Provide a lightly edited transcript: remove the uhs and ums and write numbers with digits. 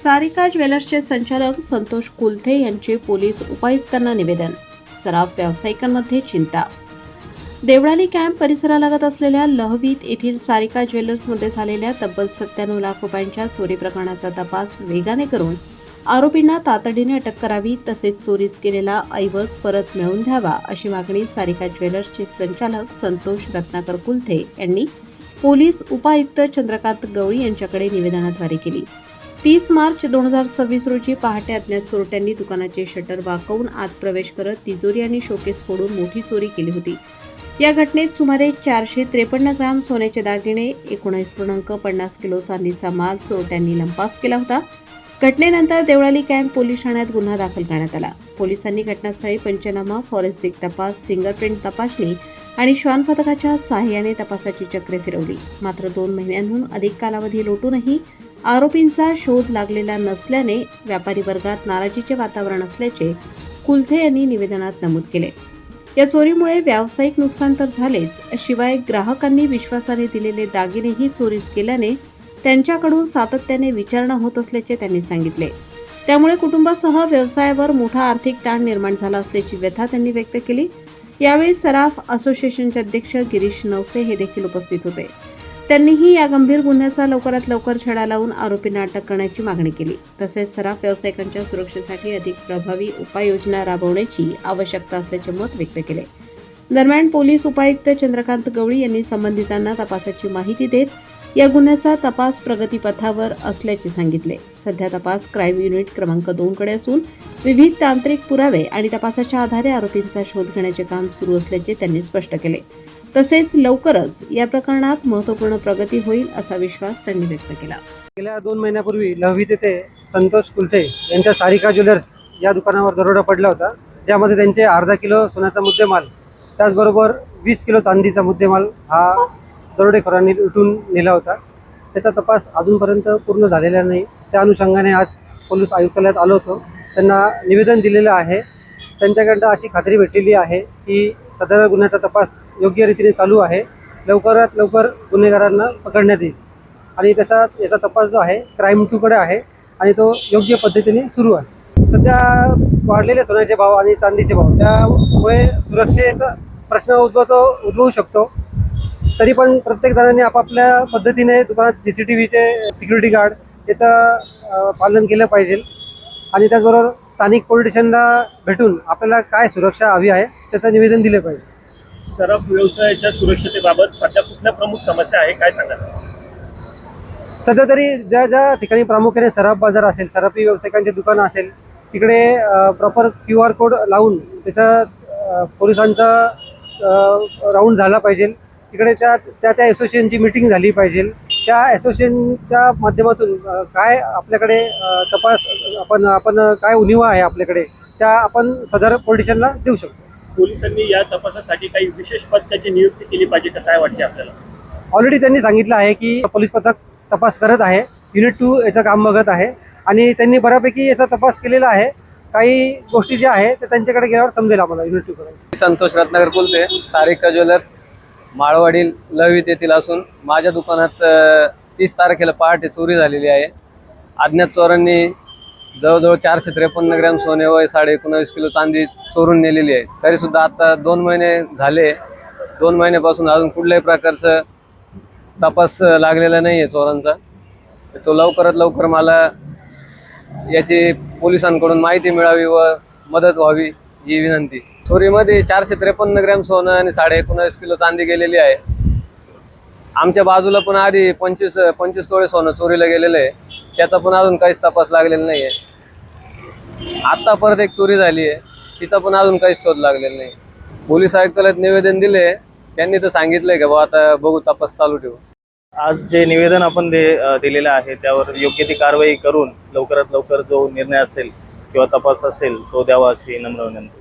सारिका ज्वेलर्सचे संचालक संतोष कुलथे यांचे पोलीस उपायुक्तांना निवेदन. सराफ व्यावसायिकांमध्ये चिंता. देवळाली कॅम्प परिसरालगत असलेल्या लहवीत येथील सारिका ज्वेलर्समध्ये झालेल्या तब्बल 97 लाख रुपयांच्या चोरी प्रकरणाचा तपास वेगाने करून आरोपींना तातडीने अटक करावी, तसेच चोरीस केलेला ऐवज परत मिळवून द्यावा, अशी मागणी सारिका ज्वेलर्सचे संचालक संतोष रत्नाकर कुलथे यांनी पोलीस उपायुक्त चंद्रकांत गवळी यांच्याकडे निवेदनाद्वारे केली. 30 मार्च 2026 रोजी पहाटे अज्ञात चोरट्यांनी दुकानाचे शटर वाकवून आत प्रवेश करत तिजोरी आणि शोकेस फोडून मोठी चोरी केली होती. या घटनेत सुमारे 453 ग्राम सोन्याचे दागिने, 19.50 किलो चांदीचा माल चोरट्यांनी लंपास केला होता. घटनेनंतर देवळाली कॅम्प पोलीस ठाण्यात गुन्हा दाखल करण्यात आला. पोलिसांनी घटनास्थळी पंचनामा, फॉरेन्सिक तपास, फिंगरप्रिंट तपासणी आणि श्वान पथकाच्या सहाय्याने तपासाची चक्रे फिरवली. मात्र 2 महिन्यांहून अधिक कालावधी लोटूनही आरोपींचा शोध लागलेला नसल्याने व्यापारी वर्गात नाराजीचे वातावरण असल्याचे कुलथे यांनी निवेदनात नमूद केले. या चोरीमुळे व्यावसायिक नुकसान तर झालेच, शिवाय ग्राहकांनी विश्वासाने दिलेले दागिनेही चोरीस गेल्याने त्यांच्याकडून सातत्याने विचारणा होत असल्याचे त्यांनी सांगितले. त्यामुळे कुटुंबासह व्यवसायावर मोठा आर्थिक ताण निर्माण झाला असल्याची व्यथा त्यांनी व्यक्त केली. यावेळी सराफ असोसिएशनचे अध्यक्ष गिरीश नवसे हे देखील उपस्थित होते. त्यांनीही या गंभीर गुन्ह्याचा लवकरात लवकर छडा लावून आरोपींना अटक करण्याची मागणी केली. तसेच सराफ व्यावसायिकांच्या सुरक्षेसाठी अधिक प्रभावी उपाययोजना राबवण्याची आवश्यकता असल्याचे मत व्यक्त केले. दरम्यान पोलीस उपायुक्त चंद्रकांत गवळी यांनी संबंधितांना तपासाची माहिती देत या गुन्ह्याचा तपास प्रगतीपथावर असल्याचे सांगितले. सध्या तपास क्राईम युनिट क्रमांक 2 कडे असून विविध तांत्रिक पुरावे आणि तपासाच्या आधारे आरोपींचा शोध घेण्याचे काम सुरू असल्याचे त्यांनी स्पष्ट केले. तसेच लवकरच या प्रकरणात महत्त्वपूर्ण प्रगती होईल असा विश्वास त्यांनी व्यक्त केला. गेल्या 2 महिन्यापूर्वी लहवीत येथे संतोष कुलथे यांच्या सारिका ज्वेलर्स या दुकानावर दरोडा पडला होता, ज्यामध्ये त्यांचे अर्धा किलो सोन्याचा मुद्देमाल, त्याचबरोबर 20 किलो चांदीचा मुद्देमाल हा दरोडेखोरांनी लुटून नेला होता. त्याचा तपास अजूनपर्यंत पूर्ण झालेला नाही. त्या अनुषंगाने आज पोलीस आयुक्तालयात आलो होतो. त्यांना निवेदन दिलेलं आहे. त्यांच्याकडनं अशी खात्री भेटलेली आहे की सदर गुन्ह्याचा तपास योग्य रीतीने चालू आहे. लवकरात लवकर गुन्हेगारांना पकडण्यात येईल आणि तसाच याचा तपास जो आहे क्राईम 2 कडे आहे आणि तो योग्य पद्धतीने सुरू आहे. सध्या वाढलेले सोन्याचे भाव आणि चांदीचे भाव, त्यामुळे सुरक्षेचा प्रश्न उद्भवू शकतो. तरी पण प्रत्येक जणांनी आपापल्या पद्धतीने दुकानात CCTVचे सिक्युरिटी गार्ड याचं पालन केलं पाहिजे आणि त्याचबरोबर स्थानिक पोलीस स्टेशनला भेटून आपल्याला काय सुरक्षा हवी आहे त्याचं निवेदन दिले पाहिजे. सराफ व्यवसायाच्या सुरक्षतेबाबत सध्या कुठल्या प्रमुख समस्या आहे, काय सांगाल? सध्या तरी ज्या ठिकाणी प्रामुख्याने सराफ बाजार असेल, सराफी व्यावसायिकांचे दुकानं असेल, तिकडे प्रॉपर QR कोड लावून त्याचा पोलिसांचा राऊंड झाला पाहिजे. तिकडे त्या असोसिएशनची मीटिंग झाली पाहिजे. त्या असोसिएशनच्या माध्यमातून काय आपल्याकडे तपास आपण काय उणिवा आहे आपल्याकडे, त्या आपण सदर पोलीस स्टेशनला देऊ शकतो. पोलिसांनी या तपासासाठी काही विशेष पथकाची नियुक्ती केली पाहिजे का, काय वाटते आपल्याला? ऑलरेडी त्यांनी सांगितलं आहे की पोलीस पथक तपास करत आहे. युनिट 2 याचं काम बघत आहे आणि त्यांनी बऱ्यापैकी याचा तपास केलेला आहे. काही गोष्टी ज्या आहेत त्या त्यांच्याकडे गेल्यावर समजेल आम्हाला. युनिट 2 कडे संतोष रत्नाकर कुलथे, सारिका ज्वेलर्स, माळवाडी लहवीत येथील असून माझ्या दुकानात 30 तारखेला पहाटे चोरी झालेली आहे. अज्ञात चोरांनी जवळजवळ 453 ग्रॅम सोने व 19.5 किलो चांदी चोरून नेलेली आहे. तरीसुद्धा आता 2 महिने झाले. 2 महिन्यापासून अजून कुठल्याही प्रकारचं तपास लागलेला नाही आहे चोरांचा. तो लवकरात लवकर मला याची पोलिसांकडून माहिती मिळावी व मदत व्हावी ही विनंती. चोरीमध्ये 453 ग्रॅम सोनं आणि 19.5 किलो चांदी गेलेली आहे. आमच्या बाजूला पण आधी 25 तोळे सोनं चोरीला गेलेलं आहे. त्याचा पण अजून काहीच तपास लागलेला नाही आहे. आत्ता परत एक चोरी झाली आहे, तिचा पण अजून काहीच शोध लागलेला नाही. पोलीस आयुक्तालयात निवेदन दिले, त्यांनी तर सांगितलंय का बा आता बघू, तपास चालू ठेवू. आज जे निवेदन आपण दिलेलं आहे त्यावर योग्य ती कारवाई करून लवकरात लवकर जो निर्णय असेल किंवा तपास असेल तो द्यावा अशी नम्र विनंती.